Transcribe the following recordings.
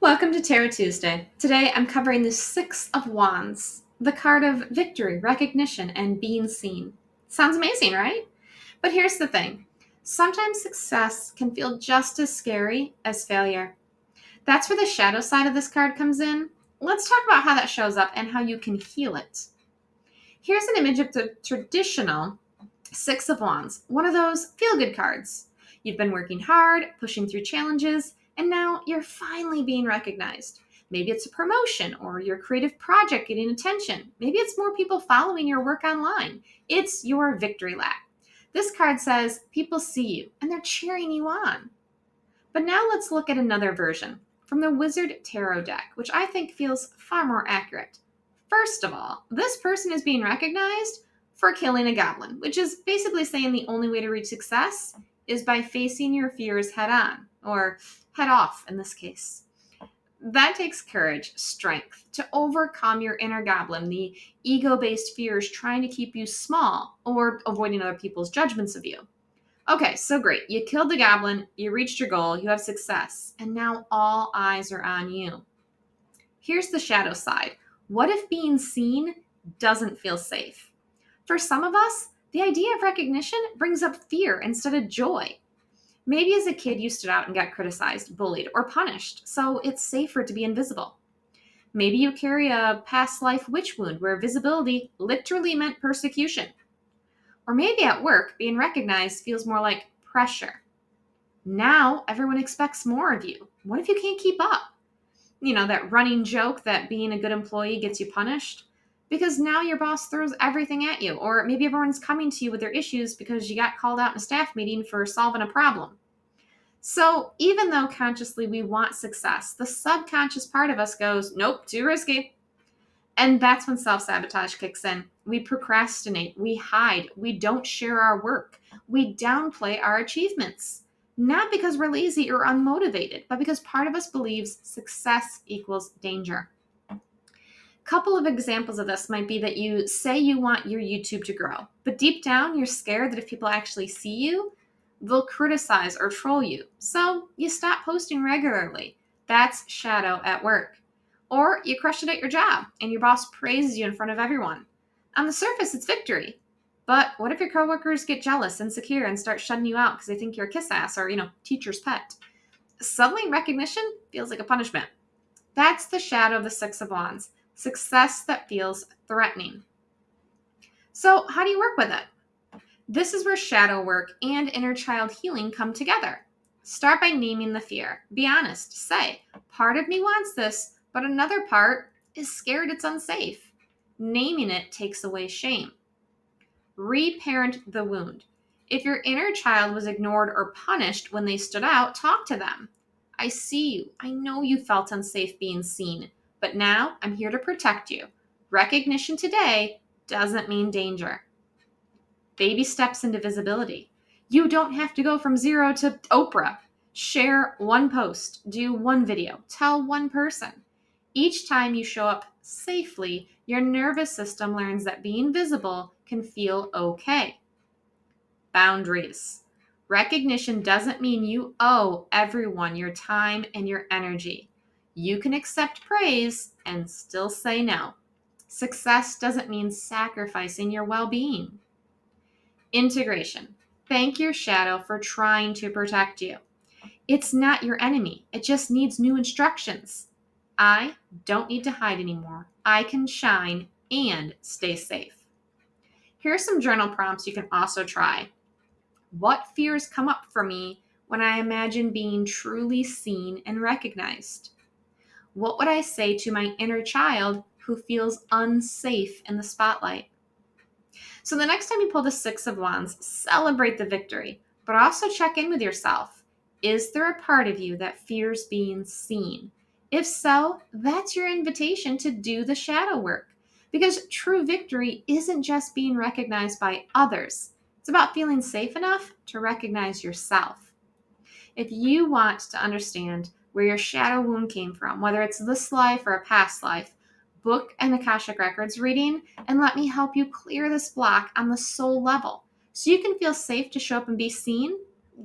Welcome to Tarot Tuesday. Today I'm covering the Six of Wands, the card of victory, recognition, and being seen. Sounds amazing, right? But here's the thing. Sometimes success can feel just as scary as failure. That's where the shadow side of this card comes in. Let's talk about how that shows up and how you can heal it. Here's an image of the traditional Six of Wands, one of those feel-good cards. You've been working hard, pushing through challenges, and now you're finally being recognized. Maybe it's a promotion or your creative project getting attention. Maybe it's more people following your work online. It's your victory lap. This card says people see you and they're cheering you on. But now let's look at another version from the Wizard Tarot deck, which I think feels far more accurate. First of all, this person is being recognized for killing a goblin, which is basically saying the only way to reach success is by facing your fears head on, or head off in this case. That takes courage, strength to overcome your inner goblin, the ego based fears trying to keep you small or avoiding other people's judgments of you. Okay, so great. You killed the goblin, you reached your goal, you have success, and now all eyes are on you. Here's the shadow side. What if being seen doesn't feel safe? For some of us, the idea of recognition brings up fear instead of joy. Maybe as a kid you stood out and got criticized, bullied, or punished, so it's safer to be invisible. Maybe you carry a past life witch wound where visibility literally meant persecution. Or maybe at work, being recognized feels more like pressure. Now everyone expects more of you. What if you can't keep up? You know, that running joke that being a good employee gets you punished? Because now your boss throws everything at you. Or maybe everyone's coming to you with their issues because you got called out in a staff meeting for solving a problem. So even though consciously we want success, the subconscious part of us goes, nope, too risky. And that's when self-sabotage kicks in. We procrastinate, we hide, we don't share our work, we downplay our achievements. Not because we're lazy or unmotivated, but because part of us believes success equals danger. Couple of examples of this might be that you say you want your YouTube to grow, but deep down you're scared that if people actually see you, they'll criticize or troll you. So you stop posting regularly. That's shadow at work. Or you crush it at your job and your boss praises you in front of everyone. On the surface, it's victory. But what if your coworkers get jealous, insecure, and start shutting you out because they think you're a kiss ass or, teacher's pet? Suddenly, recognition feels like a punishment. That's the shadow of the Six of Wands. Success that feels threatening. So, how do you work with it? This is where shadow work and inner child healing come together. Start by naming the fear. Be honest. Say, part of me wants this, but another part is scared it's unsafe. Naming it takes away shame. Reparent the wound. If your inner child was ignored or punished when they stood out, talk to them. I see you. I know you felt unsafe being seen, but now I'm here to protect you. Recognition today doesn't mean danger. Baby steps into visibility. You don't have to go from zero to Oprah. Share one post, do one video, tell one person. Each time you show up safely, your nervous system learns that being visible can feel okay. Boundaries. Recognition doesn't mean you owe everyone your time and your energy. You can accept praise and still say no. Success doesn't mean sacrificing your well-being. Integration. Thank your shadow for trying to protect you. It's not your enemy. It just needs new instructions. I don't need to hide anymore. I can shine and stay safe. Here are some journal prompts you can also try. What fears come up for me when I imagine being truly seen and recognized? What would I say to my inner child who feels unsafe in the spotlight? So the next time you pull the Six of Wands, celebrate the victory, but also check in with yourself. Is there a part of you that fears being seen? If so, that's your invitation to do the shadow work. Because true victory isn't just being recognized by others. It's about feeling safe enough to recognize yourself. If you want to understand where your shadow wound came from, whether it's this life or a past life, book an Akashic Records reading and let me help you clear this block on the soul level so you can feel safe to show up and be seen.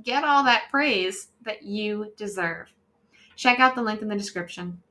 Get all that praise that you deserve. Check out the link in the description.